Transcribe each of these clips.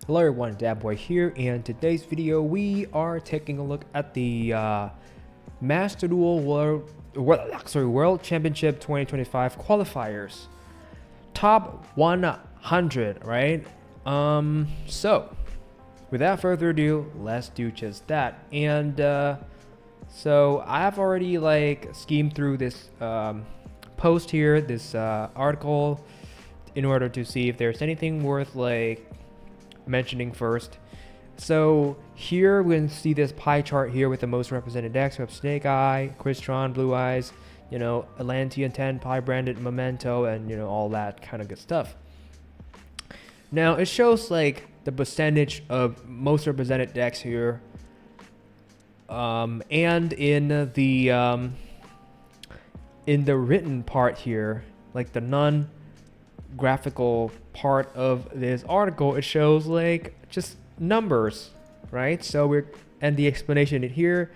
Hello everyone, Dabboy here, and today's video we are taking a look at the Master Duel World Championship 2025 qualifiers, top 100, right? So without further ado, let's do just that. And so I've already schemed through this post here, this article, in order to see if there's anything worth mentioning first. So here we can see this pie chart here with the most represented decks. We have Snake Eye, Crystron, Blue Eyes, Atlantean 10, Pie Branded, Memento, and all that kind of good stuff. Now it shows the percentage of most represented decks here, and in the written part here, the non-graphical part of this article, it shows just numbers, right? So and the explanation here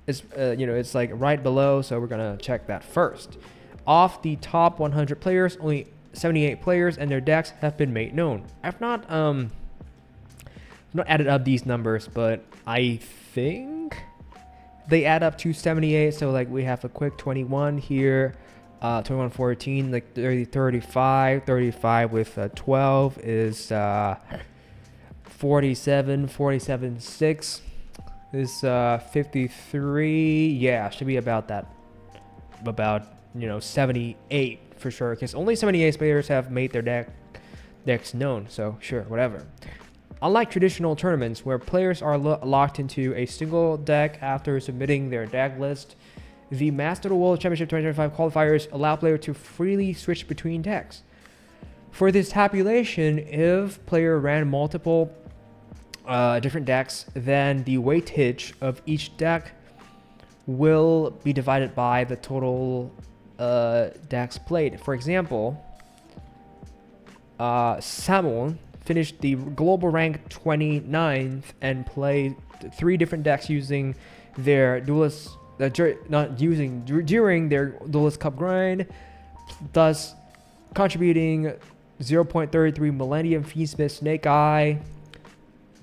is it's right below, so we're gonna check that first. Off the top 100 players, only 78 players and their decks have been made known. I've not added up these numbers, but I think they add up to 78. So we have a quick 21 here, 21, 14, 30, 35 with 12 is 47, 6 is 53. Yeah, should be about that, about 78 for sure, because only 78 players have made their decks known. So sure, whatever. Unlike traditional tournaments where players are locked into a single deck after submitting their deck list, the Master Duel Championship 2025 qualifiers allow players to freely switch between decks. For this tabulation, if player ran multiple different decks, then the weightage of each deck will be divided by the total decks played. For example, Samuel finished the global rank 29th and played 3 different decks using their duelist during their Duelist Cup grind, thus contributing 0.33 Millennium Fiendsmith Snake Eye,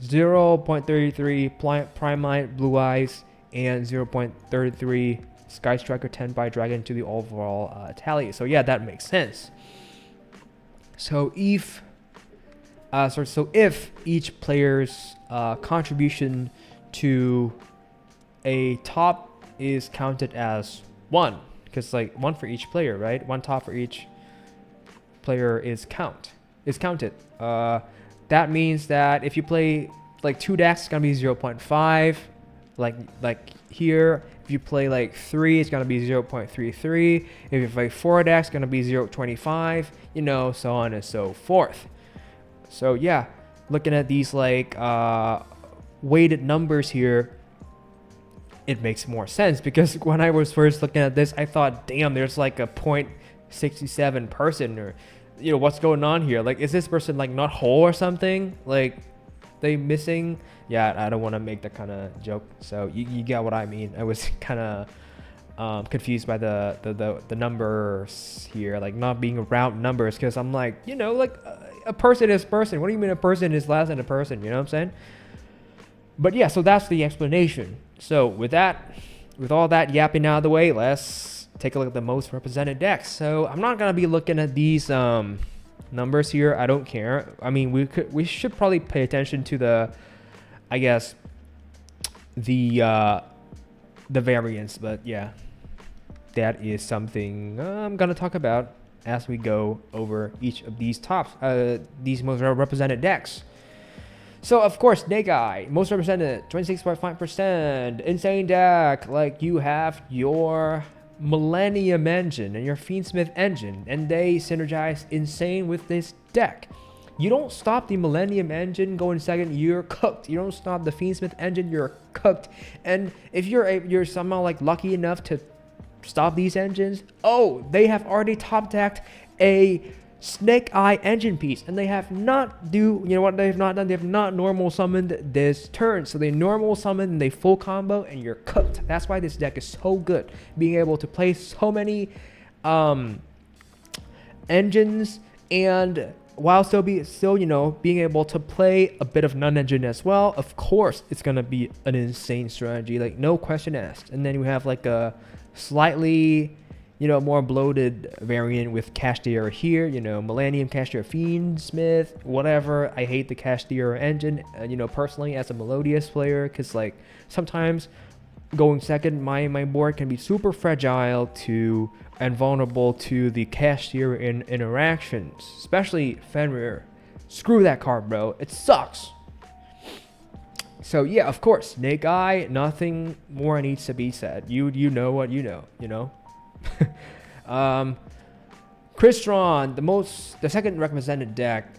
0.33 Prime Light Blue Eyes, and 0.33 Sky Striker 10 by Dragon to the overall tally. So yeah, that makes sense. So if each player's contribution to a top is counted as 1, because 1 for each player, right? 1 top for each player is counted. That means that if you play 2 decks, it's gonna be 0.5. Like here, if you play 3, it's gonna be 0.33. If you play 4 decks, it's gonna be 0.25. So on and so forth. So yeah, looking at these weighted numbers here, it makes more sense, because when I was first looking at this, I thought, damn, there's a 0.67 person, or what's going on here? Is this person not whole or something? They missing? Yeah, I don't want to make that kind of joke, so you get what I mean. I was kind of confused by the numbers here, not being round numbers, because I'm a person is person. What do you mean a person is less than a person? You know what I'm saying? But yeah, so that's the explanation. So with all that yapping out of the way, let's take a look at the most represented decks. So I'm not gonna be looking at these numbers here. I don't care. I mean, we should probably pay attention to the variance. But yeah, that is something I'm gonna talk about as we go over each of these these most represented decks. So of course, Snake Eye, most represented, 26.5%. Insane deck, you have your Millennium engine and your Fiendsmith engine, and they synergize insane with this deck. You don't stop the Millennium engine going second, you're cooked. You don't stop the Fiendsmith engine, you're cooked. And if you're somehow lucky enough to stop these engines, they have already top decked a Snake Eye engine piece, and they have not done? They have not normal summoned this turn. So they normal summon and they full combo, and you're cooked. That's why this deck is so good, being able to play so many engines and while still being able to play a bit of non-engine as well. Of course, it's gonna be an insane strategy, like no question asked. And then we have like a slightly more bloated variant with Cash Deer here, Millennium, Cash Deer, Fiend, Smith, whatever. I hate the Cash Deer engine, personally as a melodious player, because like sometimes going second, my board can be super fragile to and vulnerable to the Cash Deer in interactions, especially Fenrir. Screw that card, bro. It sucks. So yeah, of course, Snake Eye, nothing more needs to be said. You know what you know. Crystron, the second represented deck,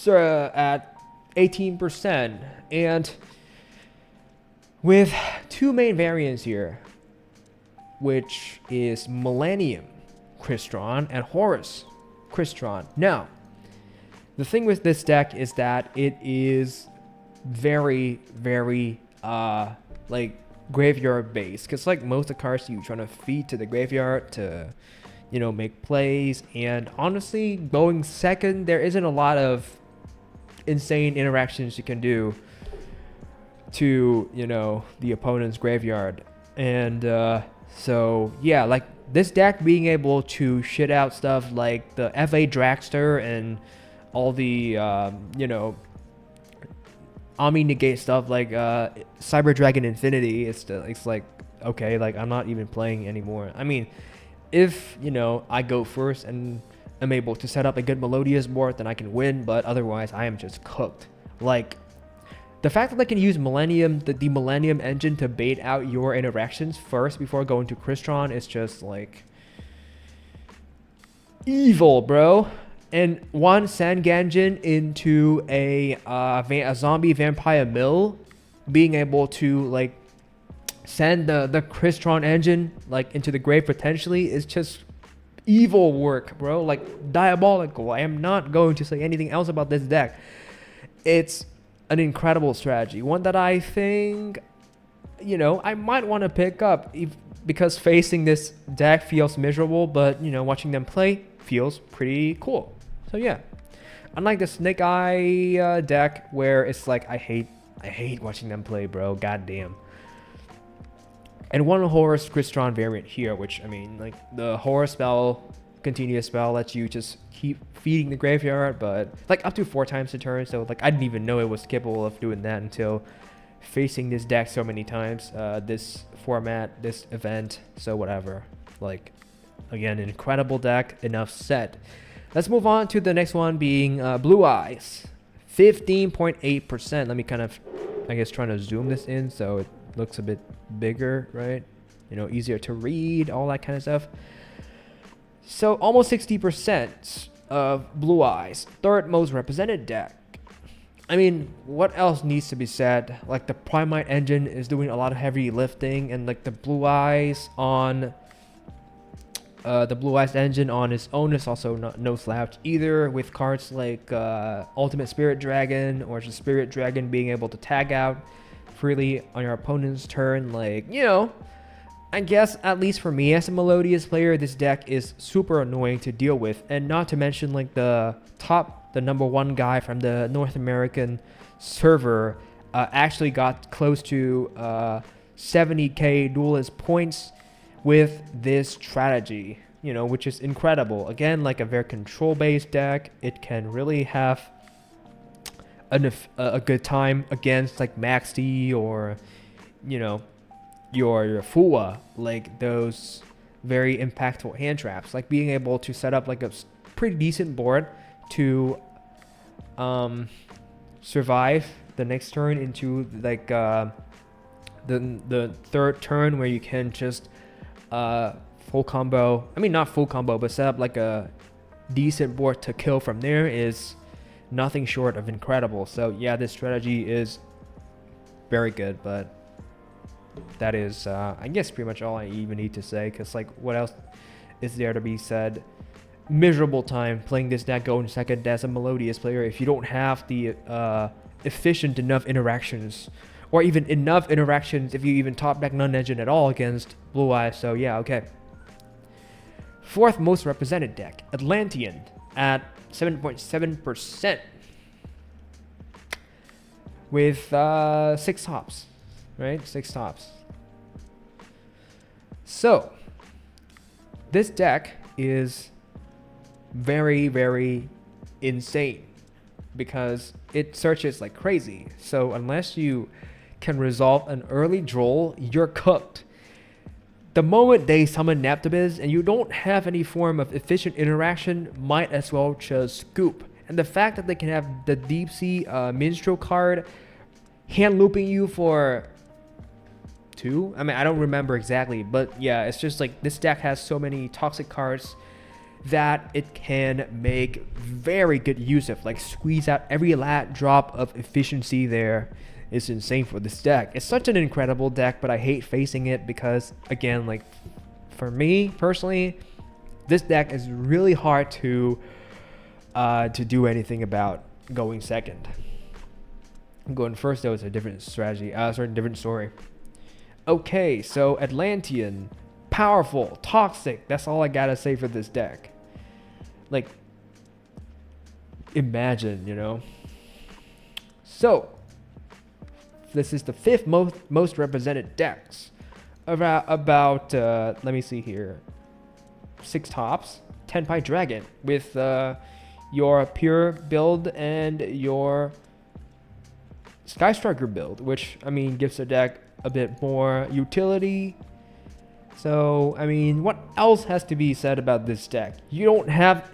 at 18%, and with two main variants here, which is Millennium Crystron and Horus Crystron. Now, the thing with this deck is that it is very, very like graveyard based, because like most of the cards you trying to feed to the graveyard to make plays, and honestly going second there isn't a lot of insane interactions you can do to the opponent's graveyard. And so yeah, like this deck being able to shit out stuff like the FA Dragster and all the Ami negate stuff like Cyber Dragon Infinity, it's like, okay, like I'm not even playing anymore. I mean, if I go first and I'm able to set up a good melodious board, then I can win, but otherwise I am just cooked. Like the fact that I can use Millennium, the Millennium engine to bait out your interactions first before going to Crystron is just like evil, bro. And one Sanganjin into a zombie vampire mill, being able to like send the Crystron engine like into the grave potentially is just evil work, bro. Like diabolical. I am not going to say anything else about this deck. It's an incredible strategy, one that I think I might want to pick up because facing this deck feels miserable, but watching them play feels pretty cool. So yeah, unlike the Snake Eye deck where it's like I hate watching them play, bro. Goddamn. And one Horus Crystron variant here, which I mean, like the Horus spell, continuous spell, lets you just keep feeding the graveyard, but like up to 4 times a turn. So like I didn't even know it was capable of doing that until facing this deck so many times, this format, this event. So whatever. Like again, an incredible deck. Enough said. Let's move on to the next one, being Blue Eyes, 15.8%. Let me kind of, I guess, trying to zoom this in so it looks a bit bigger, right? Easier to read, all that kind of stuff. So almost 60% of Blue Eyes, third most represented deck. I mean, what else needs to be said? Like the Primite engine is doing a lot of heavy lifting, and like the Blue Eyes on the Blue Eyes engine on its own is also no slouch either, with cards like Ultimate Spirit Dragon or just Spirit Dragon being able to tag out freely on your opponent's turn. Like, I guess at least for me as a melodious player, this deck is super annoying to deal with, and not to mention like the number one guy from the North American server actually got close to 70k duelist points with this strategy, which is incredible. Again, like a very control-based deck, it can really have a good time against like Maxi or your Fua, like those very impactful hand traps. Like being able to set up like a pretty decent board to survive the next turn into like the third turn where you can just full combo. I mean, not full combo, but set up like a decent board to kill from there is nothing short of incredible. So yeah, this strategy is very good, but that is I guess pretty much all I even need to say, because like what else is there to be said? Miserable time playing this deck going second as a melodious player if you don't have the efficient enough interactions, or even enough interactions if you even top deck non-engine at all against Blue Eyes. So yeah, okay. Fourth most represented deck, Atlantean, at 7.7% with 6 tops, right? 6 tops. So this deck is very, very insane because it searches like crazy. So unless you can resolve an early draw, you're cooked. The moment they summon Naptibus and you don't have any form of efficient interaction, might as well just scoop. And the fact that they can have the Deep Sea Minstrel card hand looping you for 2? I mean, I don't remember exactly, but yeah, it's just like this deck has so many toxic cards that it can make very good use of, like squeeze out every last drop of efficiency there. Is insane for this deck. It's such an incredible deck, but I hate facing it because, again, like for me personally, this deck is really hard to do anything about going second. Going first though is a different strategy, different story. Okay, so Atlantean, powerful, toxic. That's all I gotta say for this deck. Like, imagine, you know. So this is the 5th most represented decks. About let me see here, 6 tops. Tenpai Dragon with your pure build and your Sky Striker build, which I mean gives the deck a bit more utility. So I mean, what else has to be said about this deck? You don't have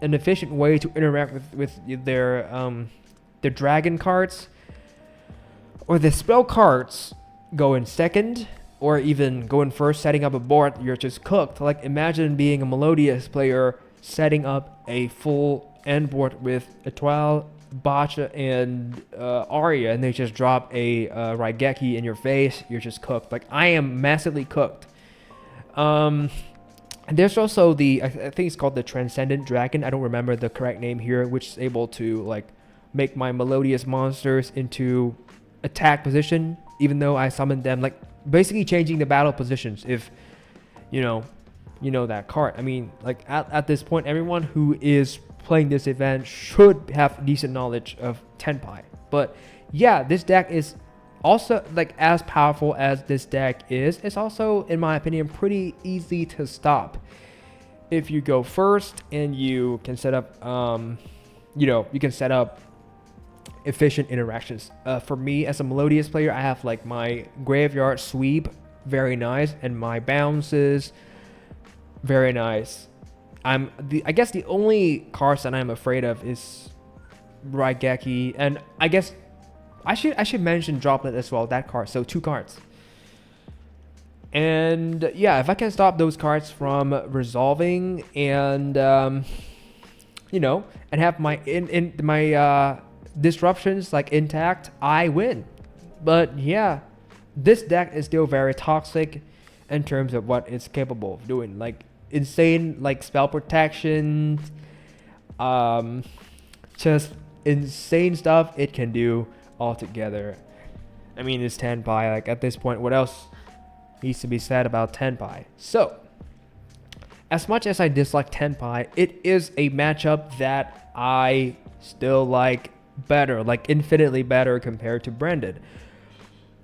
an efficient way to interact with their dragon cards. Or the spell cards go in second, or even go in first, setting up a board, you're just cooked. Like, imagine being a Melodious player setting up a full end board with Etoile, Bacha, and Arya, and they just drop a Raigeki in your face, you're just cooked. Like, I am massively cooked. And there's also the, I think it's called the Transcendent Dragon, I don't remember the correct name here, which is able to, like, make my Melodious monsters into attack position, even though I summoned them, like basically changing the battle positions. If you know that card. I mean, like at this point, everyone who is playing this event should have decent knowledge of Tenpai. But yeah, this deck is also, like, as powerful as this deck is, it's also, in my opinion, pretty easy to stop. If you go first and you can set up you can set up efficient interactions. For me as a Melodious player, I have like my Graveyard Sweep, very nice, and my Bounces, very nice. I guess the only cards that I'm afraid of is Raigeki, and I guess I should mention Droplet as well, that card. So 2 cards. And yeah, if I can stop those cards from resolving and and have my disruptions like intact, I win. But yeah, this deck is still very toxic in terms of what it's capable of doing, like insane like spell protection, just insane stuff it can do altogether. I mean, it's Tenpai. Like at this point, what else needs to be said about Tenpai? So as much as I dislike Tenpai, it is a matchup that I still like better, like infinitely better compared to Branded.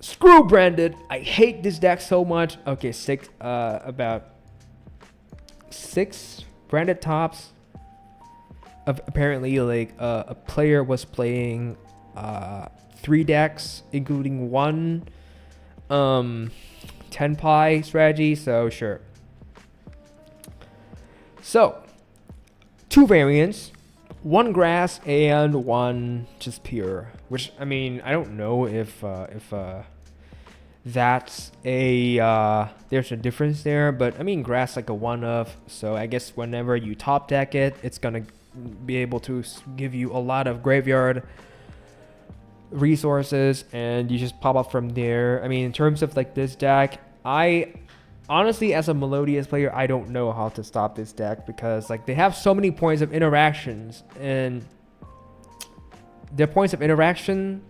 Screw Branded. I hate this deck so much. Okay, about 6 Branded tops. Apparently, like a player was playing 3 decks, including 1 Tenpai strategy. So sure. So 2 variants. 1 grass and 1 just pure, which I mean, I don't know if that's a there's a difference there, but I mean, grass like a 1-of, so I guess whenever you top deck it, it's gonna be able to give you a lot of graveyard resources, and you just pop up from there. I mean, in terms of like this deck, I honestly, as a Melodious player, I don't know how to stop this deck because like they have so many points of interactions, and their points of interaction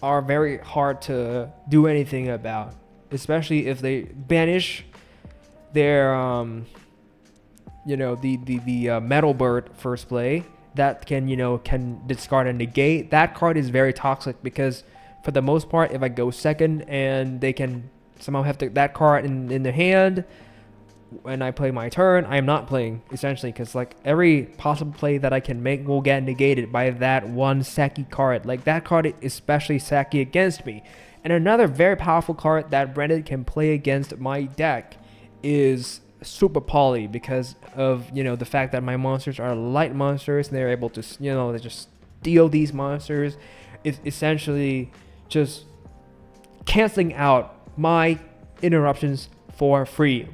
are very hard to do anything about, especially if they banish their the Metal Bird first play that can discard and negate. That card is very toxic because for the most part, if I go second and they can somehow have that card in their hand when I play my turn, I am not playing essentially, because like every possible play that I can make will get negated by that one Saki card. Like that card is especially Saki against me. And another very powerful card that Brandon can play against my deck is Super Poly, because of the fact that my monsters are light monsters and they're able to they just steal these monsters. It's essentially just canceling out my interruptions for free,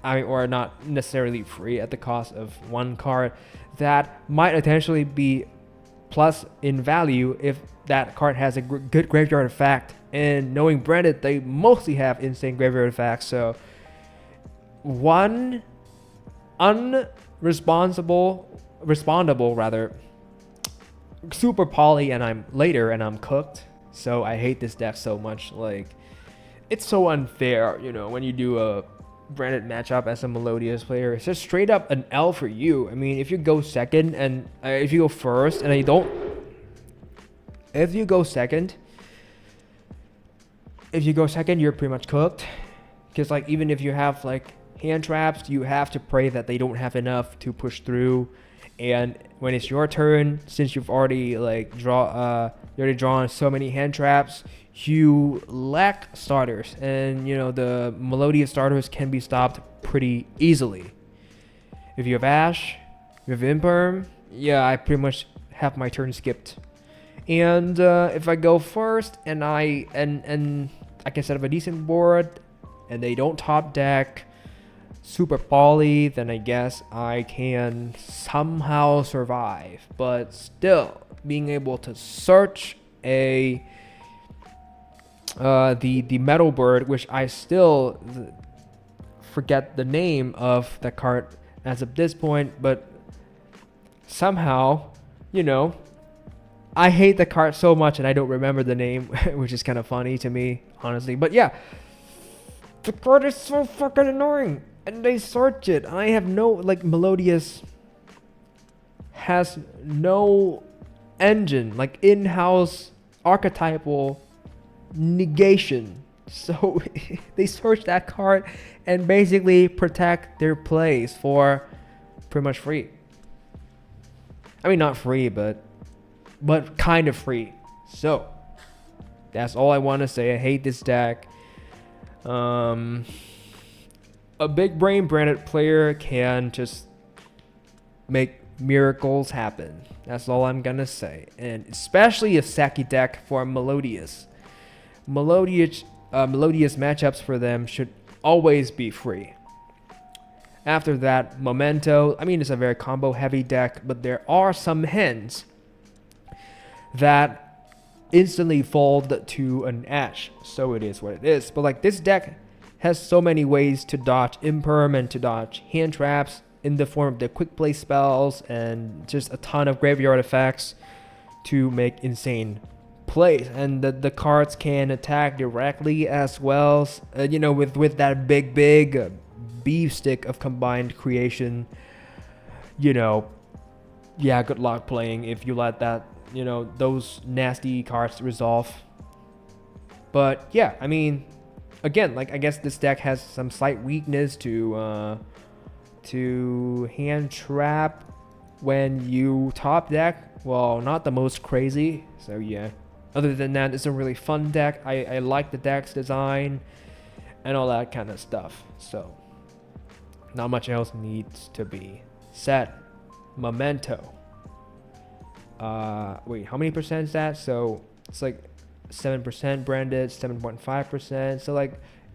or not necessarily free, at the cost of one card that might potentially be plus in value if that card has a good graveyard effect. And knowing Branded, they mostly have insane graveyard effects. So one respondable Super Poly and I'm cooked. So I hate this deck so much. Like, it's so unfair, when you do a Branded matchup as a Melodious player. It's just straight up an L for you. I mean, if you go second and if you go first and if you go second, you're pretty much cooked. Because like, even if you have like hand traps, you have to pray that they don't have enough to push through. And when it's your turn, since you've already drawn so many hand traps, you lack starters, and the Melodious starters can be stopped pretty easily. If you have Ash, you have Imperm, yeah, I pretty much have my turn skipped. And if I go first and I can set up a decent board and they don't top deck Super Poly, then I guess I can somehow survive. But still, being able to search the Metal Bird, which I still forget the name of that card as of this point, but somehow, I hate the card so much and I don't remember the name, which is kind of funny to me, honestly. But yeah, the card is so fucking annoying. And they search it. I have no, Melodious has no engine, in-house archetypal negation. So they search that card and basically protect their plays for pretty much free. I mean, not free, but kind of free. So that's all I want to say. I hate this deck. A big brain Branded player can just make miracles happen. That's all I'm gonna say. And especially a Saki deck for Melodious. Melodious matchups for them should always be free. After that, Memento. I mean, it's a very combo heavy deck, but there are some hands that instantly fold to an Ash. So it is what it is. But this deck has so many ways to dodge Imperm and to dodge hand traps in the form of the quick play spells and just a ton of graveyard effects to make insane plays. And the cards can attack directly as well, with that big beef stick of combined creation. Yeah, good luck playing if you let that those nasty cards resolve. But yeah, I mean, again, I guess this deck has some slight weakness to hand trap when you top deck. Well, not the most crazy. So yeah, other than that, it's a really fun deck. I like the deck's design and all that kind of stuff. So not much else needs to be said. Memento. Wait, how many percent is that? So it's 7% Branded, 7.5%. So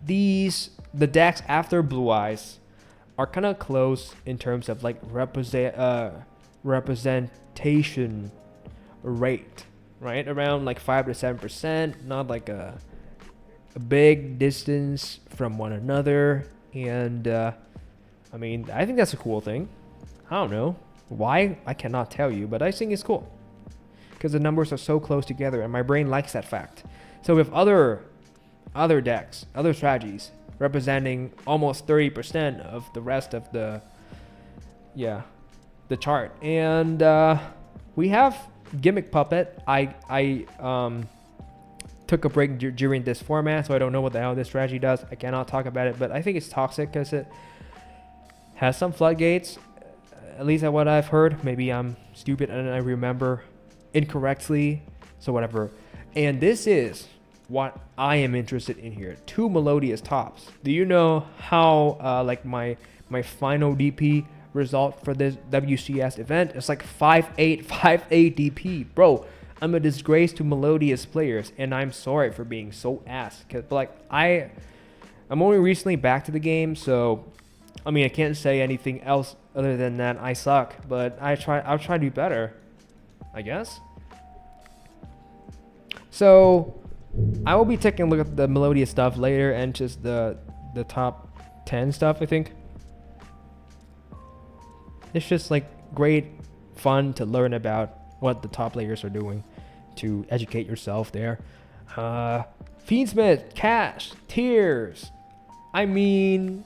the decks after Blue Eyes are kind of close in terms of representation rate, right? Around 5 to 7%, not a big distance from one another. And I mean, I think that's a cool thing. I don't know why, I cannot tell you, but I think it's cool because the numbers are so close together and my brain likes that fact. So with other decks, other strategies representing almost 30% of the rest of the yeah, the chart. And we have Gimmick Puppet. I took a break during this format, so I don't know what the hell this strategy does. I cannot talk about it, but I think it's toxic because it has some floodgates, at least at what I've heard. Maybe I'm stupid and I remember incorrectly, so whatever. And this is what I am interested in here. 2 melodious tops. Do you know how like my final DP result for this WCS event? It's like 5-8 DP, bro. I'm a disgrace to melodious players, and I'm sorry for being so ass. Cause like I'm only recently back to the game, so I mean I can't say anything else other than that I suck. But I'll try to do better, I guess. So I will be taking a look at the melodious stuff later and just the top 10 stuff. I think it's just like great fun to learn about what the top players are doing, to educate yourself there. Fiendsmith, Cash, Tears. I mean,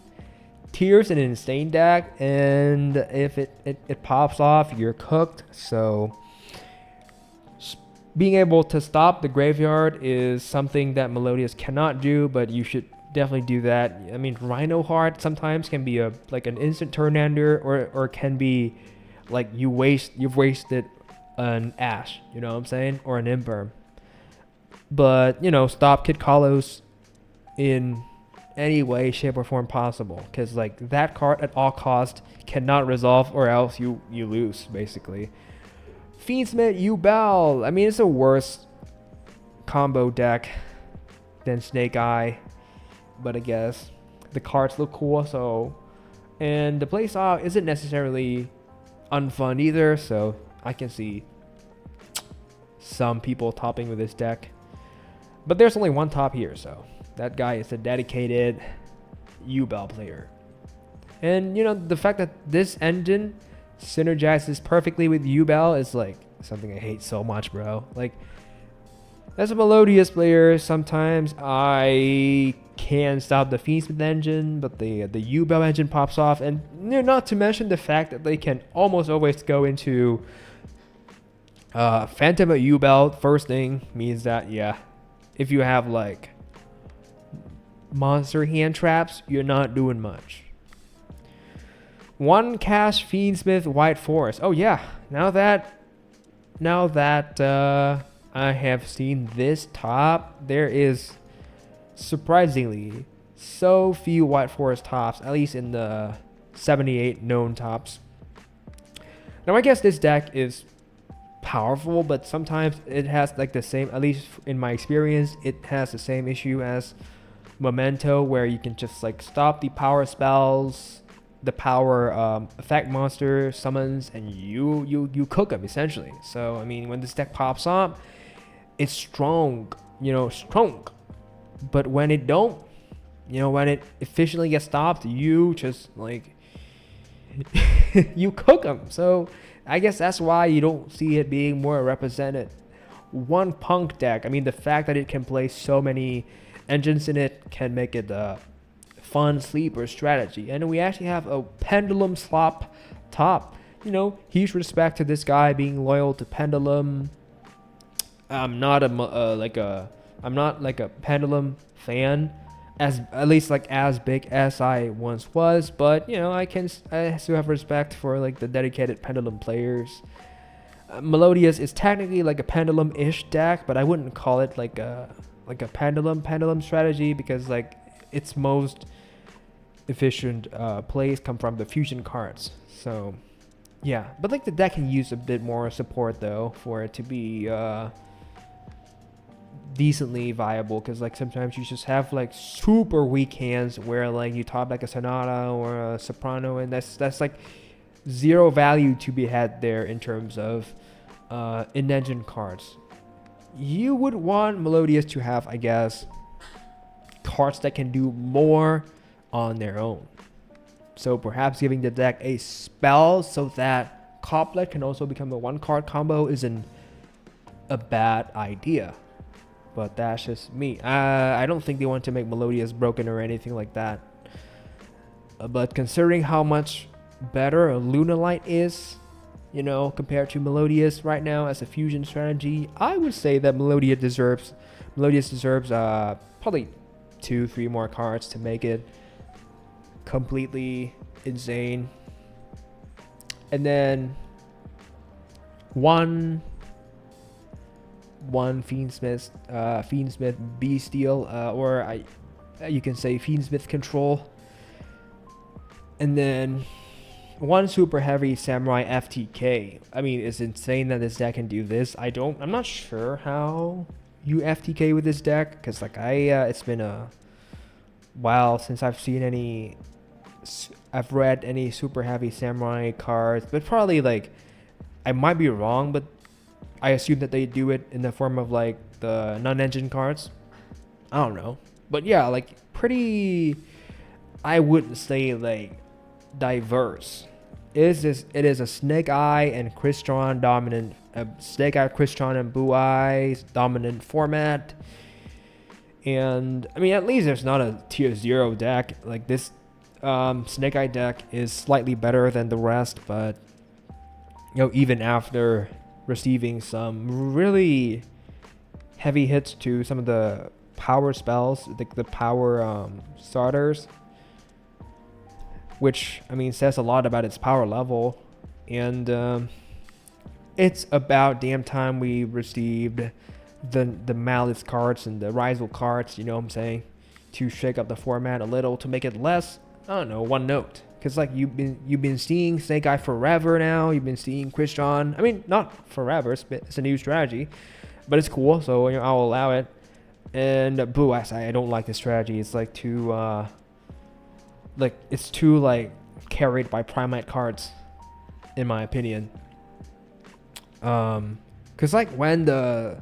Tears an insane deck, and if it pops off, you're cooked. So being able to stop the graveyard is something that Melodious cannot do, but you should definitely do that. I mean, Rhino Heart sometimes can be like an instant turn ender, or can be like you've wasted an Ash, you know what I'm saying, or an Imperm. But stop Kid Kalos in any way, shape, or form possible, because like that card at all cost cannot resolve, or else you lose basically. Fiendsmith, Yubel. I mean, it's a worse combo deck than Snake Eye, but I guess the cards look cool. So, and the playstyle isn't necessarily unfun either, so I can see some people topping with this deck. But there's only one top here, so that guy is a dedicated Yubel player. And the fact that this engine synergizes perfectly with Yubel is like something I hate so much, bro. Like, as a Melodious player, sometimes I can stop the Fiendsmith engine, but the Yubel engine pops off, and not to mention the fact that they can almost always go into Phantom at Yubel first thing means that, yeah, if you have like monster hand traps, you're not doing much. 1 cast Fiendsmith White Forest. Oh yeah, now that I have seen this top, there is surprisingly so few White Forest tops, at least in the 78 known tops. Now I guess this deck is powerful, but sometimes it has like the same, at least in my experience, it has the same issue as Memento, where you can just like stop the power spells, the power effect monster summons, and you cook them essentially. So I mean, when this deck pops up, it's strong, strong. But when it don't, when it efficiently gets stopped, you just like you cook them. So I guess that's why you don't see it being more represented. 1 punk deck. I mean, the fact that it can play so many engines in it can make it a fun sleeper strategy. And we actually have a Pendulum Slop top. Huge respect to this guy being loyal to Pendulum. I'm not like a Pendulum fan, at least like as big as I once was, but I still have respect for like the dedicated Pendulum players. Melodious is technically like a Pendulum-ish deck, but I wouldn't call it like a Pendulum strategy, because like its most efficient plays come from the fusion cards. So yeah, but like the deck can use a bit more support though for it to be decently viable, because like sometimes you just have like super weak hands where like you top like a Sonata or a Soprano, and that's like zero value to be had there in terms of in-engine cards. You would want Melodious to have, I guess, cards that can do more on their own. So perhaps giving the deck a spell so that Coplet can also become a 1-card combo isn't a bad idea. But that's just me. I don't think they want to make Melodious broken or anything like that. But considering how much better Lunalight is, you know, compared to Melodious right now as a fusion strategy, I would say that Melodious deserves probably 2-3 more cards to make it completely insane. And then one Fiendsmith Beasteel, or you can say Fiendsmith Control. And then one super heavy Samurai FTK. I mean, it's insane that this deck can do this. I'm not sure how you FTK with this deck, because like it's been a while since I've read any super heavy Samurai cards, but probably like I might be wrong, but I assume that they do it in the form of like the non-engine cards. I don't know, but yeah, like pretty. I wouldn't say like diverse. It is a Snake Eye and Crystron dominant, Snake Eye, Crystron, and Blue Eyes dominant format. And I mean, at least there's not a tier 0 deck. Like this Snake Eye deck is slightly better than the rest, but you know, even after receiving some really heavy hits to some of the power spells, the power starters, which I mean says a lot about its power level. And it's about damn time we received the Malice cards and the Rival cards, you know what I'm saying, to shake up the format a little, to make it less, I don't know, one note. Because like you've been seeing Snake Eye forever now. You've been seeing Crystron. I mean, not forever. It's a new strategy, but it's cool. So you know, I'll allow it. And Blue Eyes, I don't like this strategy. It's like too carried by Primate cards, in my opinion. Cause like when the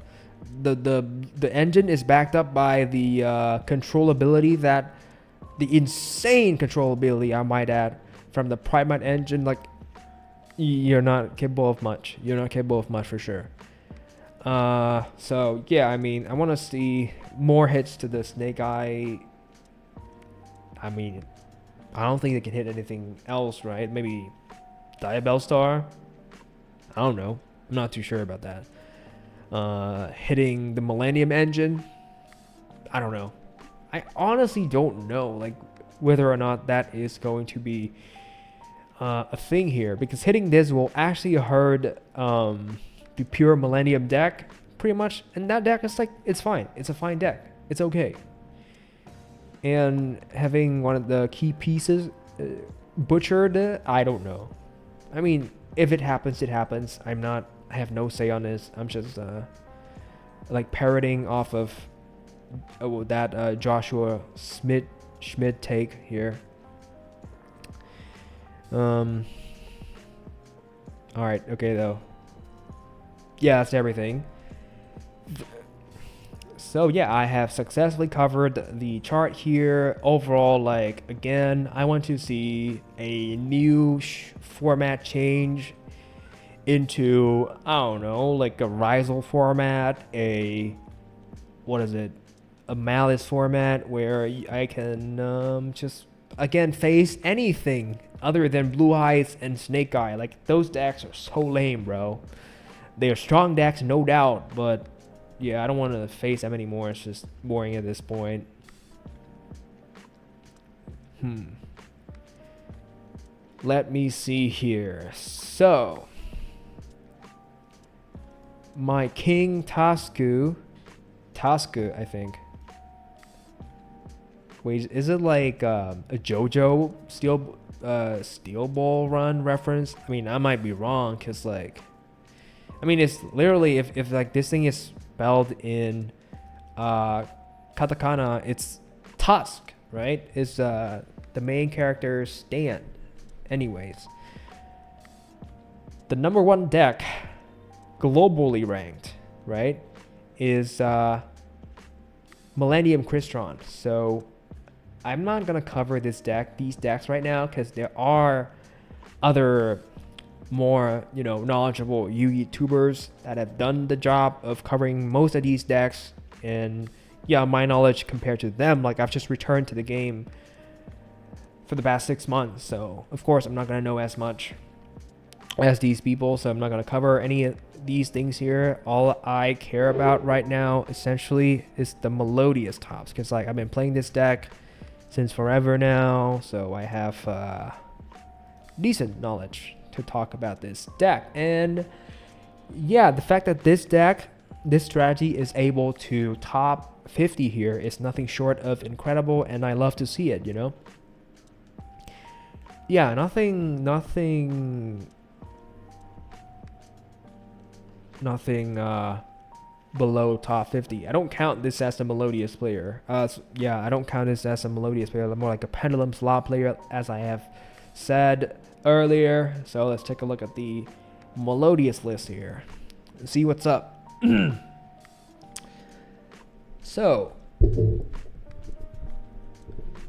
engine is backed up by the controllability, that the insane controllability, I might add, from the Primate engine, like you're not capable of much. You're not capable of much for sure. So yeah, I mean, I want to see more hits to the Snake Eye. I mean, I don't think they can hit anything else, right? Maybe Diabell Star. I don't know. I'm not too sure about that. Hitting the Millennium engine, I don't know. I honestly don't know, like, whether or not that is going to be a thing here, because hitting this will actually hurt the pure Millennium deck pretty much, and that deck is like, it's fine. It's a fine deck. It's okay. And having one of the key pieces butchered, I don't know. I mean, if it happens, it happens. I have no say on this. I'm just like parroting off of that Joshua Schmidt take here. All right, okay though. Yeah, that's everything. So yeah, I have successfully covered the chart here. Overall, like, again, I want to see a new format change into, I don't know, like a Rizel format, a Malice format, where I can just, again, face anything other than Blue Eyes and Snake Eye. Like, those decks are so lame, bro. They are strong decks, no doubt, but yeah, I don't want to face them anymore. It's just boring at this point. Let me see here. So, my King Tasku, I think. Wait, is it like a JoJo Steel Ball run reference? I mean, I might be wrong, because like, I mean, it's literally, if like this thing is spelled in katakana, it's Tusk, right? It's the main character's stand. Anyways, the number one deck globally ranked, right, is Millennium Crystron. So I'm not gonna cover these decks right now, because there are other more, you know, knowledgeable YouTubers that have done the job of covering most of these decks. And yeah, my knowledge compared to them, like, I've just returned to the game for the past 6 months. So of course I'm not gonna know as much as these people, so I'm not gonna cover any of these things here. All I care about right now essentially is the melodious tops, because like I've been playing this deck since forever now, so I have decent knowledge to talk about this deck. And yeah, the fact that this strategy is able to top 50 here is nothing short of incredible, and I love to see it, you know. Yeah, nothing below top 50. I don't count this as a melodious player. Yeah, I don't count this as a melodious player. I'm more like a pendulum slot player, as I have said earlier. So let's take a look at the melodious list here. See what's up. So,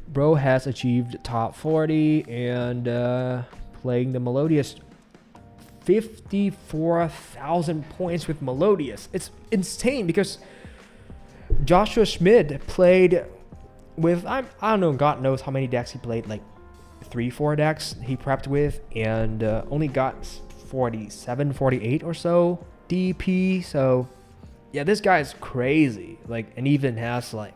bro has achieved top 40 and playing the melodious 54,000 points with melodious. It's insane because Joshua Schmidt played with I don't know, God knows how many decks he played, like 3-4 decks he prepped with, and only got 47 48 or so DP. So yeah, this guy's crazy, like, and even has like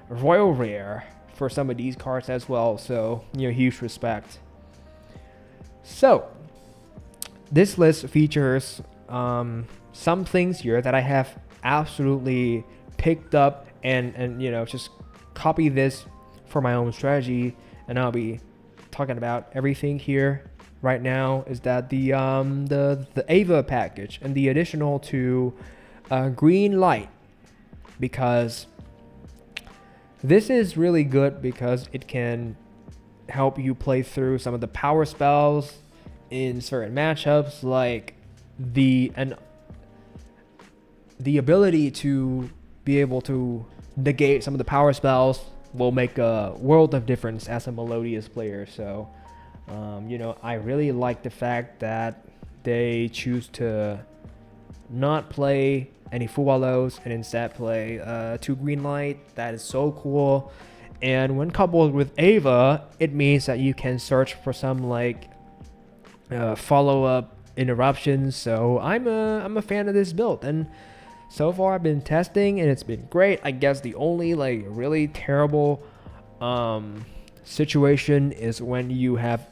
royal rare for some of these cards as well. So, you know, huge respect. So this list features some things here that I have absolutely picked up and you know, just copy this for my own strategy, and I'll be talking about everything here right now. Is that the Ava package and the additional to green light, because this is really good because it can help you play through some of the power spells in certain matchups, like the ability to be able to negate some of the power spells will make a world of difference as a melodious player. So you know, I really like the fact that they choose to not play any Fuwalos and instead play 2 green light. That is so cool. And when coupled with Ava, it means that you can search for some like follow-up interruptions. So I'm a fan of this build, and so far I've been testing and it's been great. I guess the only like really terrible situation is when you have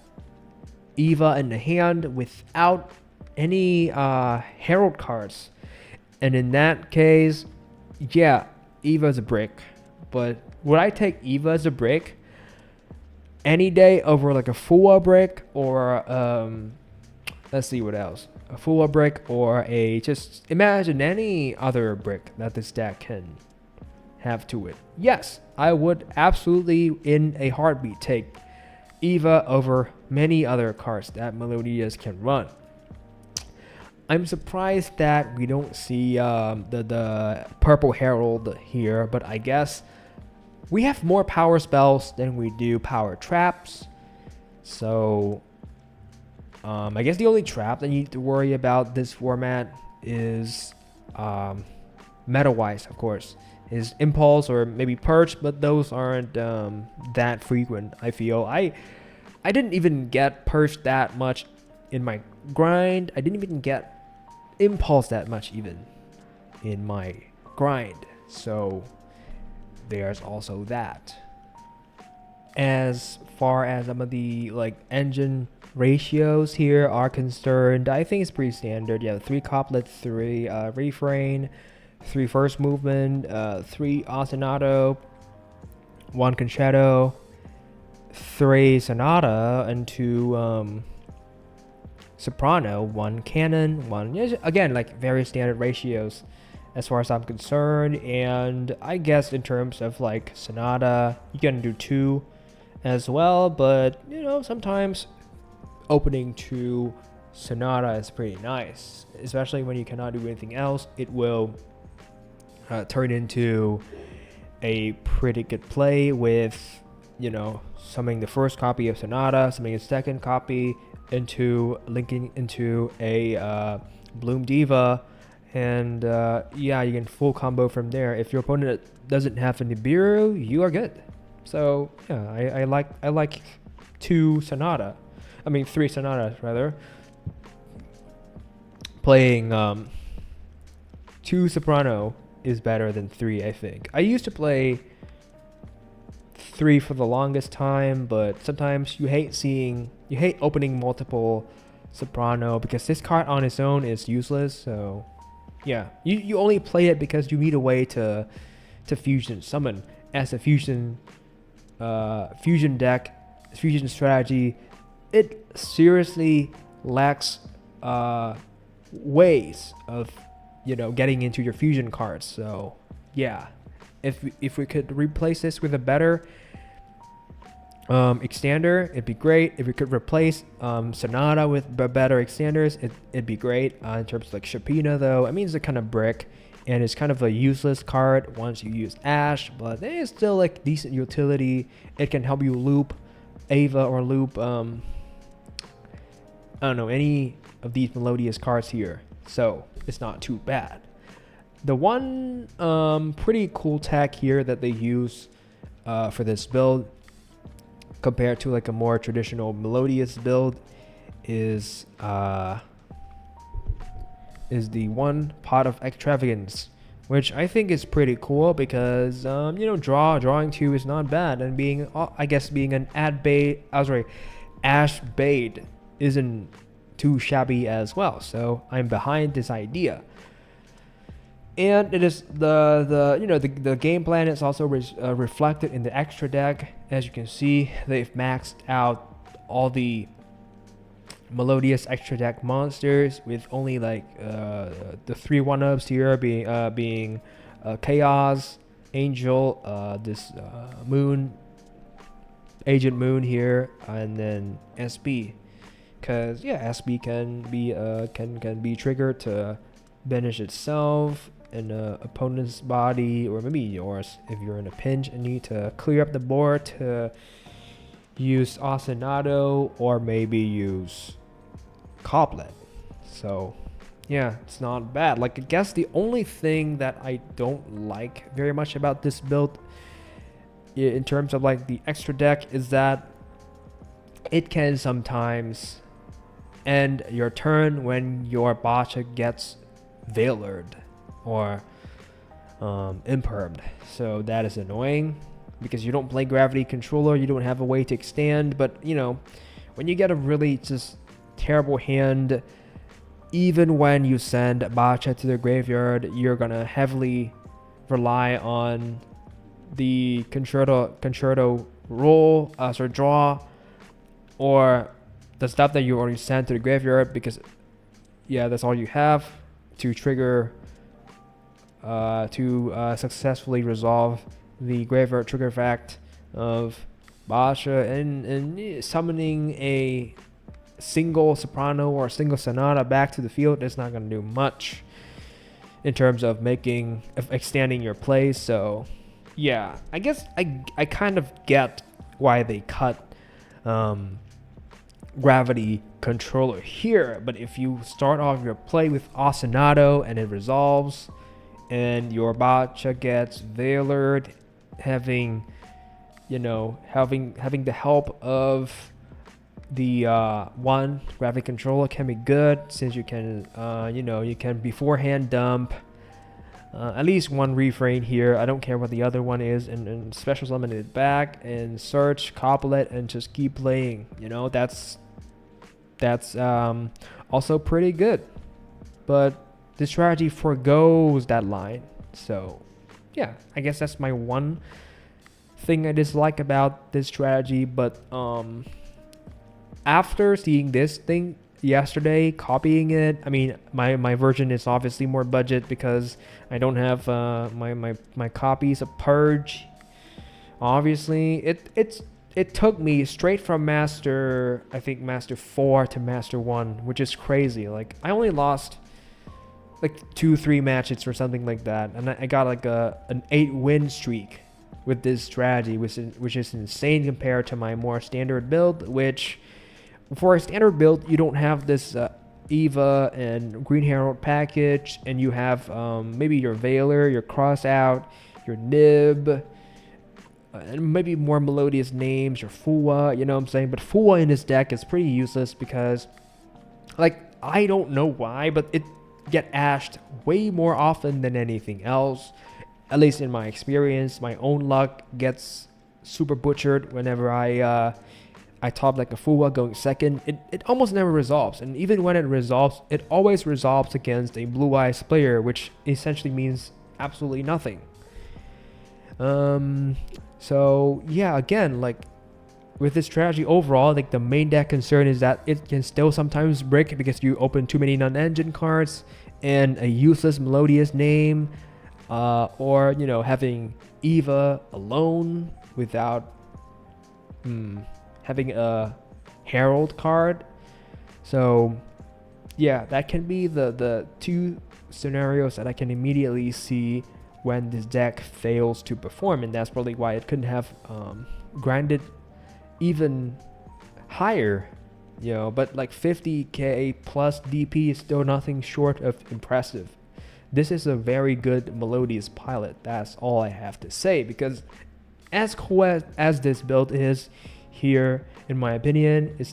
Eva in the hand without any Herald cards, and in that case, yeah, Eva's a brick. But would I take Eva as a brick any day over like a Fuwa brick, or let's see what else, a Fuwa brick, or a, just imagine any other brick that this deck can have to it? Yes, I would absolutely in a heartbeat take Eva over many other cards that Melodious can run. I'm surprised that we don't see the Purple Herald here, but I guess we have more power spells than we do power traps. So I guess the only trap that you need to worry about this format is meta-wise, of course, is Impulse or maybe Perch, but those aren't that frequent, I feel. I didn't even get Perch that much in my grind. I didn't even get Impulse that much even in my grind. So there's also that. As far as some of the like engine ratios here are concerned, I think it's pretty standard. Yeah, 3 Couplet, 3 Refrain, 3 First Movement, 3 Ostinato, 1 Concerto, 3 Sonata, and 2 Soprano, 1 Canon, 1, again, like very standard ratios as far as I'm concerned. And I guess in terms of like Sonata, you can do 2 as well, but you know, sometimes opening 2 Sonata is pretty nice, especially when you cannot do anything else. It will turn into a pretty good play with, you know, summoning the first copy of Sonata, summoning a second copy into linking into a Bloom Diva, and yeah, you can full combo from there. If your opponent doesn't have a Nibiru, you are good. So yeah, I like three sonatas rather. Playing two soprano is better than three, I think. I used to play three for the longest time, but sometimes you hate opening multiple soprano because this card on its own is useless. So yeah, you only play it because you need a way to fusion summon as a fusion deck, fusion strategy. It seriously lacks ways of getting into your fusion cards. So yeah, if we could replace this with a better extender, it'd be great. If we could replace Sonata with better extenders, it'd be great. In terms of like Shapina though, I mean, it's a kind of brick and it's kind of a useless card once you use Ash, but it is still like decent utility. It can help you loop Ava or loop I don't know, any of these melodious cards here, so it's not too bad. The one pretty cool tech here that they use for this build compared to like a more traditional melodious build is the one pot of extravagance, which I think is pretty cool because drawing two is not bad, and being an Ash bait isn't too shabby as well. So I'm behind this idea. And it is the game plan is also reflected in the extra deck. As you can see, they've maxed out all the melodious extra deck monsters with only like the 3 1-ups here being Chaos, Angel, this Agent Moon here, and then SB. Because yeah, SB can be triggered to banish itself in an opponent's body, or maybe yours if you're in a pinch and need to clear up the board to use Ostinato or maybe use Coblet. So yeah, it's not bad. Like, I guess the only thing that I don't like very much about this build in terms of like the extra deck is that it can sometimes end your turn when your Bacha gets Veilered or impermed. So that is annoying because you don't play Gravity Controller, you don't have a way to extend. But when you get a really just terrible hand, even when you send Bacha to the graveyard, you're gonna heavily rely on the concerto roll, draw, or the stuff that you already sent to the graveyard, because yeah, that's all you have to trigger to successfully resolve the graveyard trigger effect of Basha, and summoning a single soprano or a single sonata back to the field is not going to do much in terms of extending your play. So yeah, I guess I kind of get why they cut Gravity Controller here, but if you start off your play with Ostinato and it resolves and your Bacha gets Veilered, having the help of the one Gravity Controller can be good, since you can you can beforehand dump at least one refrain here. I don't care what the other one is, and special summon it back and search Coblet and just keep playing. That's also pretty good, but the strategy forgoes that line. So yeah, I guess that's my one thing I dislike about this strategy. But after seeing this thing yesterday, copying it, I mean, my version is obviously more budget because I don't have my copies of Purge. Obviously, it took me straight from Master 4 to Master 1, which is crazy. Like, I only lost like 2-3 matches or something like that, and I got like an 8-win streak with this strategy, which is insane compared to my more standard build, which for a standard build you don't have this Eva and Green Herald package, and you have maybe your Veiler, your Cross Out, your Nib, and maybe more melodious names or Fuwa, you know what I'm saying? But Fuwa in this deck is pretty useless because, like, I don't know why, but it get ashed way more often than anything else. At least in my experience, my own luck gets super butchered whenever I top like a Fuwa going second. It almost never resolves, and even when it resolves, it always resolves against a Blue Eyes player, which essentially means absolutely nothing. So yeah, again, like with this strategy overall, like the main deck concern is that it can still sometimes break because you open too many non-engine cards and a useless melodious name, or you know, having Eva alone without having a Herald card. So yeah, that can be the two scenarios that I can immediately see when this deck fails to perform, and that's probably why it couldn't have grinded even higher, you know. But like 50k plus DP is still nothing short of impressive. This is a very good melodious pilot. That's all I have to say, because as cool as this build is here, in my opinion, it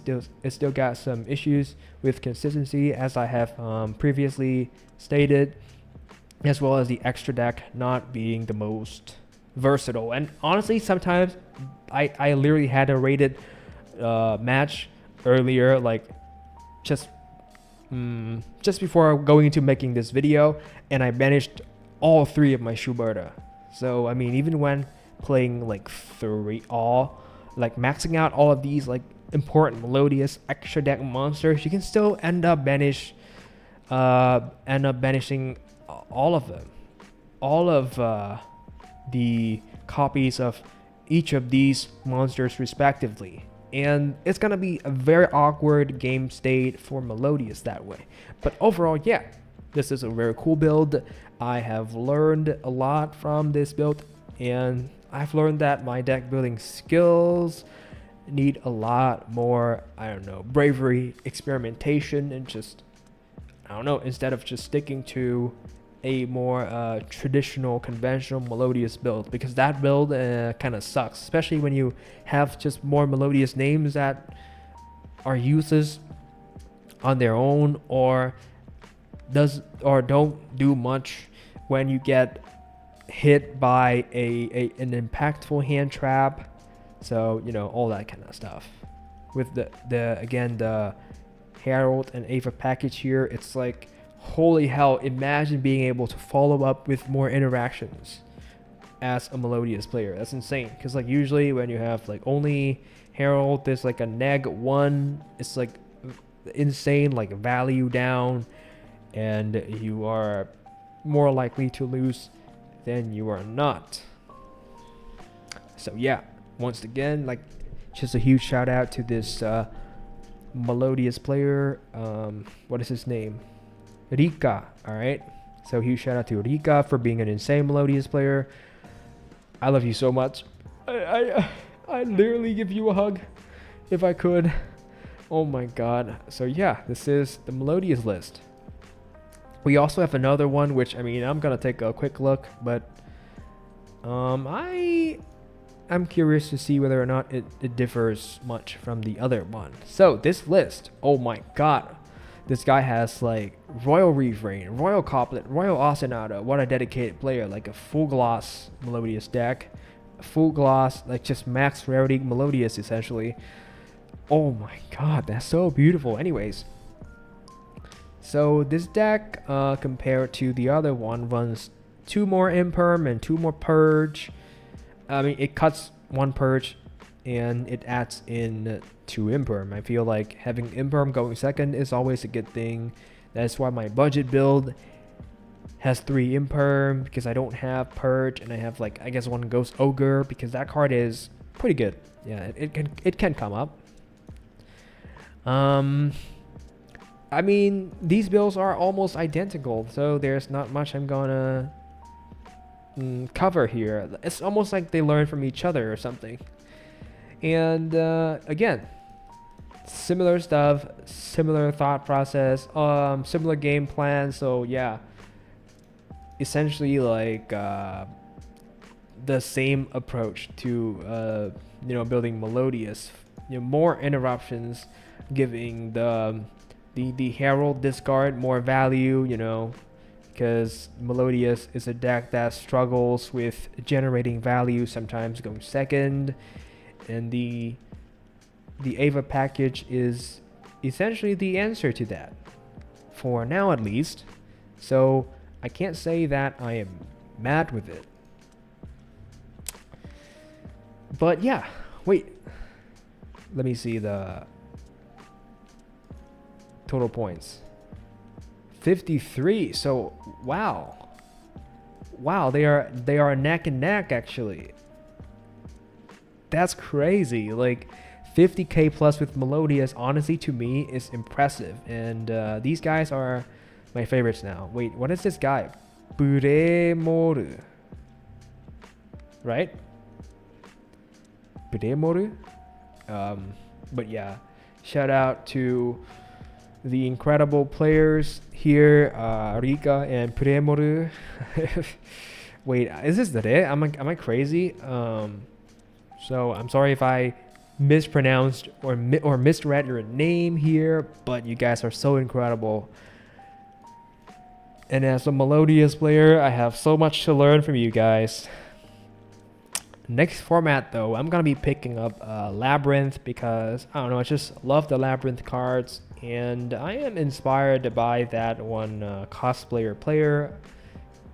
still got some issues with consistency, as I have previously stated, as well as the extra deck not being the most versatile. And honestly, sometimes I literally had a rated match earlier, like just before going into making this video, and I banished all three of my Schuberta. So I mean, even when playing like like maxing out all of these like important melodious extra deck monsters, you can still end up banishing all of them, all of the copies of each of these monsters respectively. And it's gonna be a very awkward game state for Melodious that way. But overall, yeah, this is a very cool build. I have learned a lot from this build, and I've learned that my deck building skills need a lot more, I don't know, bravery, experimentation, and just, I don't know, instead of just sticking to a more traditional, conventional Melodious build, because that build kind of sucks, especially when you have just more melodious names that are useless on their own, or don't do much when you get hit by an impactful hand trap. So you know, all that kind of stuff. With the Herald and Ava package here, it's like, holy hell, imagine being able to follow up with more interactions as a Melodious player. That's insane, because like usually when you have like only Herald, there's like a -1, it's like insane, like value down, and you are more likely to lose than you are not. So yeah, once again, like, just a huge shout out to this Melodious player. What is his name? Rika. All right, so huge shout out to Rika for being an insane Melodious player. I love you so much. I literally give you a hug if I could. Oh my god. So yeah, this is the Melodious list. We also have another one, which, I mean, I'm gonna take a quick look, but I'm curious to see whether or not it differs much from the other one. So this list, oh my god, this guy has like Royal Refrain, Royal Couplet, Royal Ostinato. What a dedicated player! Like a full gloss Melodious deck, full gloss, like just max rarity Melodious essentially. Oh my god, that's so beautiful. Anyways, so this deck compared to the other one runs 2 more Imperm and 2 more Purge. I mean, it cuts 1 Purge and it adds in 2 Imperm. I feel like having Imperm going second is always a good thing. That's why my budget build has 3 Imperm, because I don't have Purge, and I have like, I guess, 1 Ghost Ogre, because that card is pretty good. Yeah, it can come up. I mean, these builds are almost identical, so there's not much I'm gonna cover here. It's almost like they learn from each other or something. And again, similar stuff, similar thought process, similar game plan. So yeah, essentially like the same approach to building melodious, more interruptions, giving the herald discard more value, because melodious is a deck that struggles with generating value, sometimes going second, and the Ava package is essentially the answer to that, for now at least. So I can't say that I am mad with it. But yeah, wait. Let me see the total points. 53. So wow. Wow, they are neck and neck actually. That's crazy. Like 50k plus with melodious, honestly, to me is impressive. And these guys are my favorites now. Wait, what is this guy? Buremoru. Right? Buremoru? But yeah, shout out to the incredible players here, Rika and Buremoru. Wait, is this the day? Am I crazy? So I'm sorry if I mispronounced or misread your name here, but you guys are so incredible. And as a melodious player, I have so much to learn from you guys. Next format though, I'm gonna be picking up Labyrinth, because I don't know, I just love the Labyrinth cards, and I am inspired by that one cosplayer player,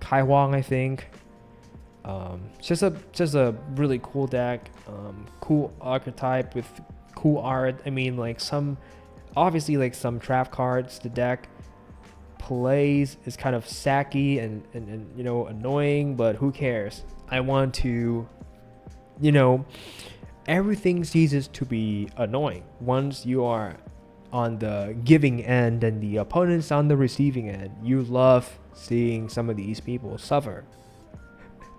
Kai Wong, I think. Just a really cool deck, cool archetype with cool art. I mean, like obviously like some trap cards the deck plays is kind of sacky and annoying, but who cares? I want to, everything ceases to be annoying once you are on the giving end and the opponent's on the receiving end. You love seeing some of these people suffer.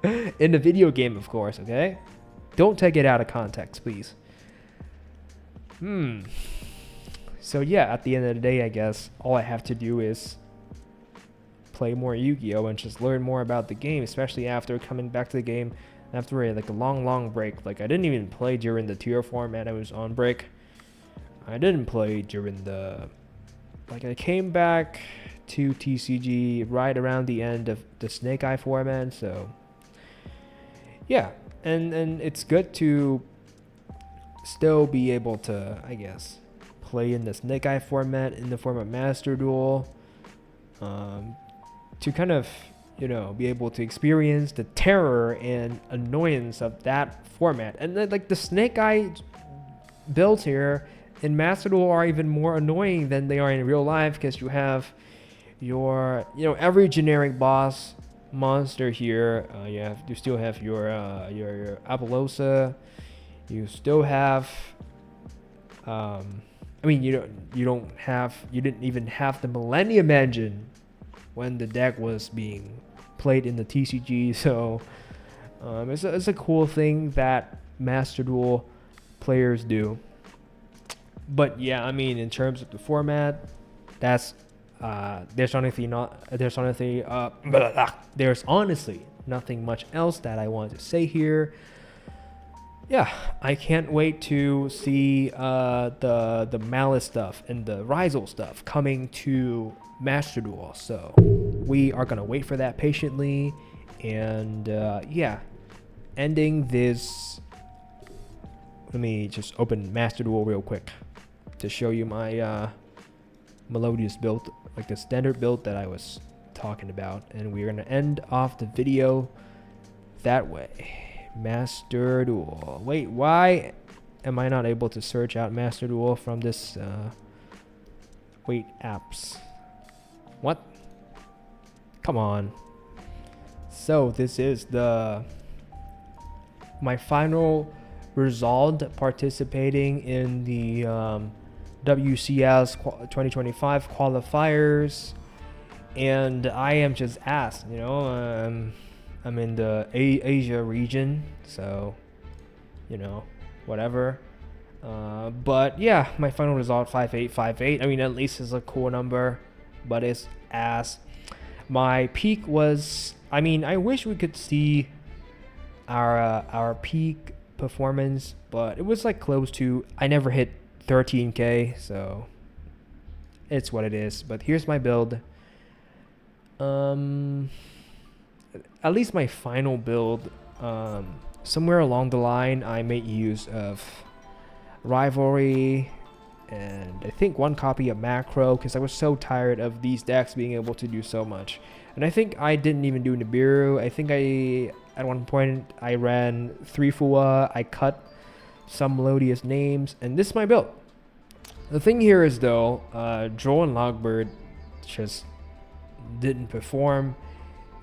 In the video game, of course, okay? Don't take it out of context, please. So yeah, at the end of the day, I guess all I have to do is play more Yu-Gi-Oh! And just learn more about the game, especially after coming back to the game after a long break. Like, I didn't even play during the tier format. I was on break. I didn't play during I came back to TCG right around the end of the Snake Eye format, so yeah, and it's good to still be able to, I guess, play in the Snake Eye format in the form of Master Duel, to kind of, be able to experience the terror and annoyance of that format. And then, like, the Snake Eye builds here in Master Duel are even more annoying than they are in real life, because you have your, every generic boss monster here. You still have your Apollosa. You still have you didn't even have the Millennium Engine when the deck was being played in the TCG. So it's a cool thing that Master Duel players do. But yeah, in terms of the format, that's there's honestly nothing much else that I want to say here. Yeah, I can't wait to see the Malice stuff and the Rizal stuff coming to Master Duel. So we are gonna wait for that patiently. And yeah, ending this. Let me just open Master Duel real quick to show you my melodious build, like the standard build that I was talking about, and we're gonna end off the video that way. Master Duel. Wait, why am I not able to search out Master Duel from this apps? What? Come on. So this is my final result participating in the WCS 2025 qualifiers, and I am just asked, I'm in the Asia region, so whatever. But yeah, my final result 5858. At least it's a cool number, but it's ass. My peak was, I wish we could see our peak performance, but it was like close to. I never hit 13k, so it's what it is. But here's my build. At least my final build. Somewhere along the line, I made use of rivalry and I think one copy of macro because I was so tired of these decks being able to do so much. And I think I didn't even do Nibiru. I think at one point I ran 3 Fua, I cut some melodious names, and this is my build. The thing here is though, Joel and Logbird just didn't perform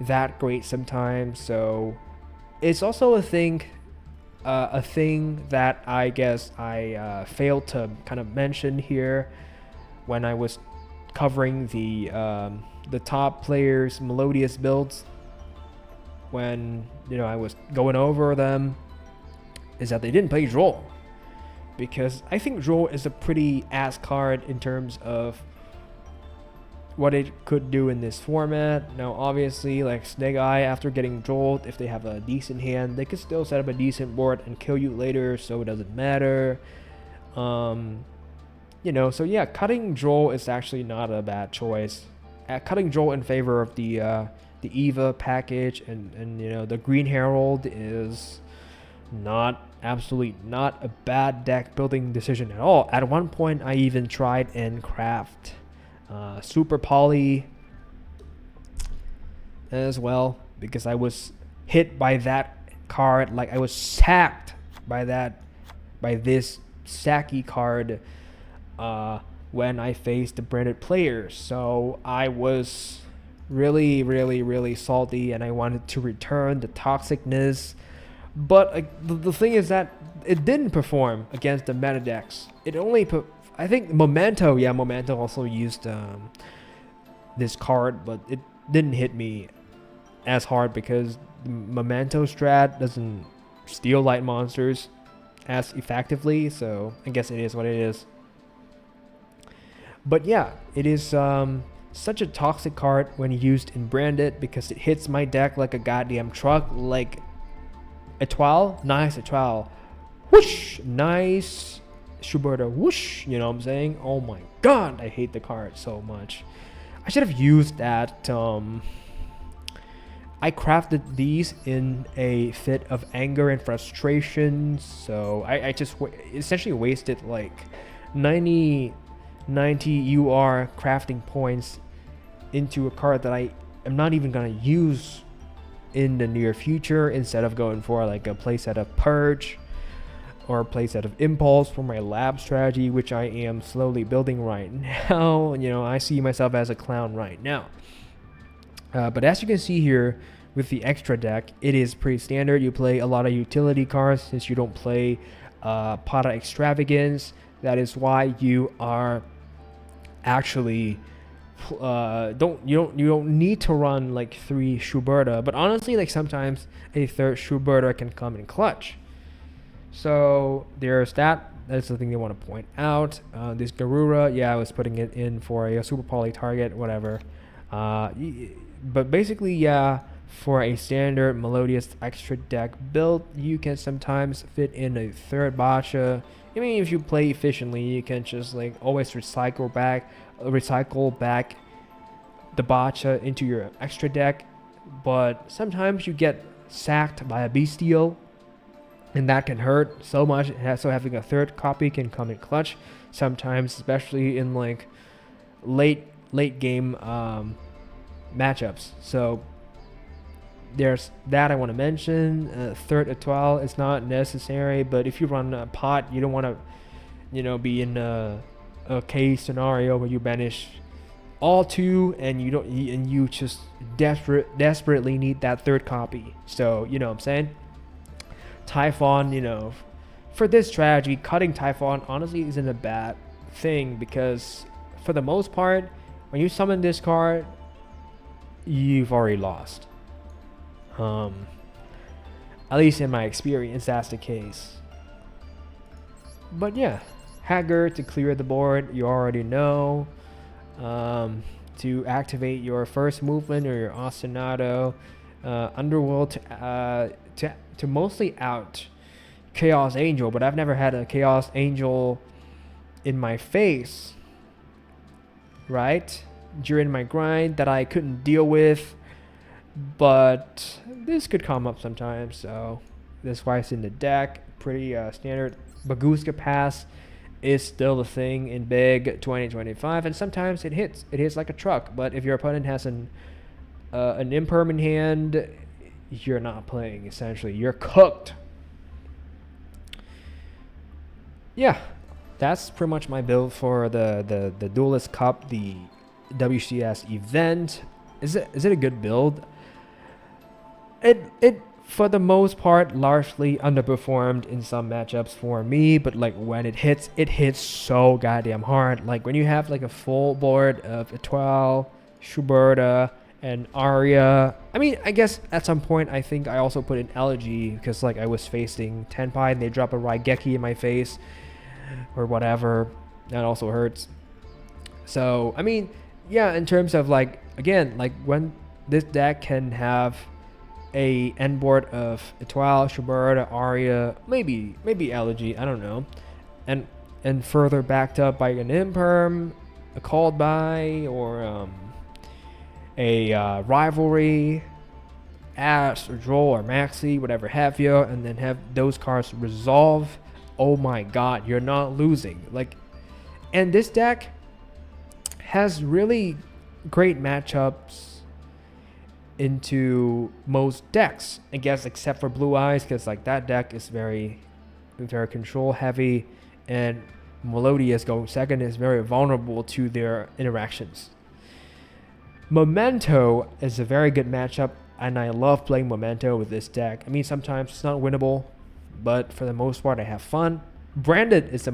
that great sometimes, so it's also a thing that I guess I failed to kind of mention here when I was covering the top players' melodious builds. When I was going over them, is that they didn't play Joel, because I think Joel is a pretty ass card in terms of what it could do in this format. Now obviously, like Snake Eye, after getting Joel, if they have a decent hand, they could still set up a decent board and kill you later, so it doesn't matter. So yeah, cutting Joel is actually not a bad choice. Cutting Joel in favor of the Eva package and the Green Herald is absolutely not a bad deck building decision at all. At one point I even tried and craft Super Poly as well, because I was hit by that card, like I was sacked by this Saki card when I faced the branded players. So I was really, really, really salty, and I wanted to return the toxicness. But the thing is that it didn't perform against the meta decks. It only I think Memento also used this card, but it didn't hit me as hard because the Memento strat doesn't steal light monsters as effectively, so I guess it is what it is. But yeah, it is such a toxic card when used in branded, because it hits my deck like a goddamn truck. Like Etoile, nice Etoile, whoosh, nice Schuberta, whoosh, you know what I'm saying? Oh my god, I hate the card so much. I should have used that. I crafted these in a fit of anger and frustration, so I just essentially wasted like 90 UR crafting points into a card that I am not even gonna use in the near future, instead of going for like a playset of Purge or a playset of Impulse for my lab strategy, which I am slowly building right now. I see myself as a clown right now. But as you can see here with the extra deck, it is pretty standard. You play a lot of utility cards since you don't play Pata Extravagance. That is why you are actually you don't need to run like 3 Schuberta, but honestly, like sometimes a 3rd Schuberta can come in clutch. So there's that. That's the thing they want to point out. This Garura, yeah, I was putting it in for a super poly target, whatever. But basically, yeah, for a standard melodious extra deck build, you can sometimes fit in a 3rd Bacha. I mean, if you play efficiently, you can just like always recycle back the Bacha into your extra deck. But sometimes you get sacked by a Bestial, and that can hurt so much. So having a 3rd copy can come in clutch sometimes, especially in like late game matchups. So there's that I want to mention. 3rd Etoile is not necessary, but if you run a pot, you don't want to be in a case scenario where you banish all 2 and you just desperately need that 3rd copy. So you know what I'm saying. Typhon, for this strategy, cutting Typhon honestly isn't a bad thing, because for the most part, when you summon this card, you've already lost. At least in my experience, that's the case. But yeah, Haggard to clear the board, you already know. To activate your first movement or your ostinato, Underworld to mostly out Chaos Angel, but I've never had a Chaos Angel in my face, right, during my grind that I couldn't deal with. But this could come up sometimes, so that's why it's in the deck. Pretty standard. Baguska Pass is still a thing in Big 2025, and sometimes it hits. It hits like a truck. But if your opponent has an imperm in hand, you're not playing. Essentially, you're cooked. Yeah, that's pretty much my build for the Duelist Cup, the WCS event. Is it a good build? It for the most part largely underperformed in some matchups for me, but like when it hits so goddamn hard. Like when you have like a full board of Etoile, Schuberta, and Arya. I mean, I guess at some point I think I also put in Elegy because like I was facing Tenpai and they drop a Raigeki in my face or whatever. That also hurts. So I mean, yeah, in terms of like, again, like when this deck can have a end board of Etoile, Schuberta, Arya, maybe Elegy, I don't know, and further backed up by an Imperm, a Called By, or a Rivalry, Ash or Droll or Maxi, whatever have you, and then have those cards resolve. Oh my god, you're not losing. Like, and this deck has really great matchups into most decks, I guess, except for Blue Eyes, because like that deck is very control heavy, and Melodious going second is very vulnerable to their interactions. Memento is a very good matchup, and I love playing Memento with this deck. I mean, sometimes it's not winnable, but for the most part I have fun. Branded is the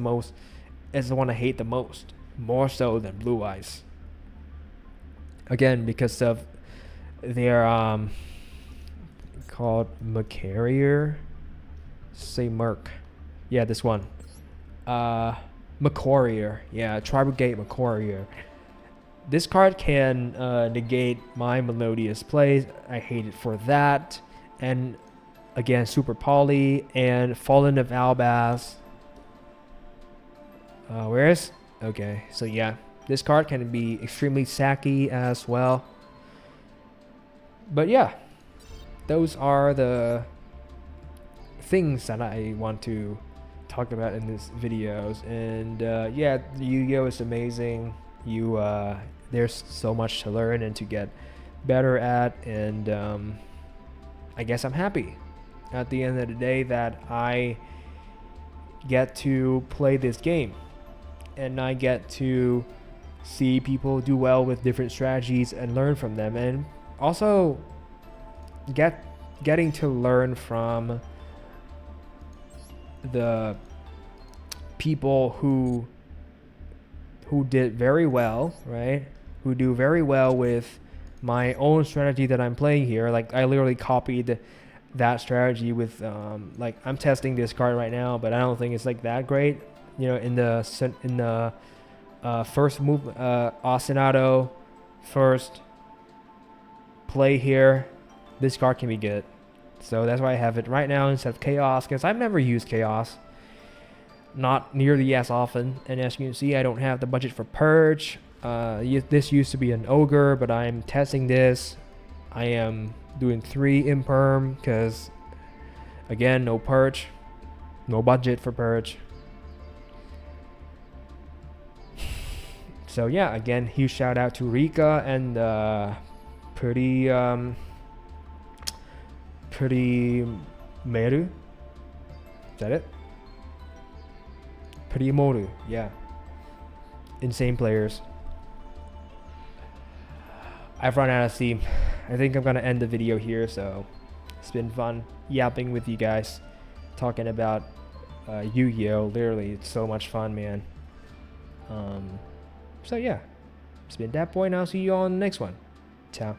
one I hate the most, more so than Blue Eyes. Again, because of their called Macarier, say Merc, yeah, this one, Macorier, yeah, Tribal Gate Macorier. This card can negate my Melodious plays. I hate it for that. And again, Super Poly and Fallen of Albaz. Where is? Okay, so yeah, this card can be extremely sacky as well. But yeah, those are the things that I want to talk about in this videos. And yeah, the Yu-Gi-Oh is amazing. There's so much to learn and to get better at, and I guess I'm happy at the end of the day that I get to play this game, and I get to see people do well with different strategies and learn from them, and also getting to learn from the people who did very well, right? Who do very well with my own strategy that I'm playing here. Like I literally copied that strategy with like I'm testing this card right now, but I don't think it's like that great. You know, in the first move, Ostinato first play here, this card can be good. So that's why I have it right now instead of Chaos, because I've never used Chaos. Not nearly as often, and as you can see, I don't have the budget for Purge. This used to be an Ogre, but I'm testing this. I am doing 3 Imperm, because again, no Purge, no budget for Purge. So yeah, again, huge shout out to Rika and pretty Meru. Is that it? Pretty Moru, yeah. Insane players. I've run out of steam. I think I'm gonna end the video here. So it's been fun yapping with you guys, talking about Yu-Gi-Oh. Literally, it's so much fun, man. So yeah, it's been Dat Boy, and I'll see you all in the next one. Ciao.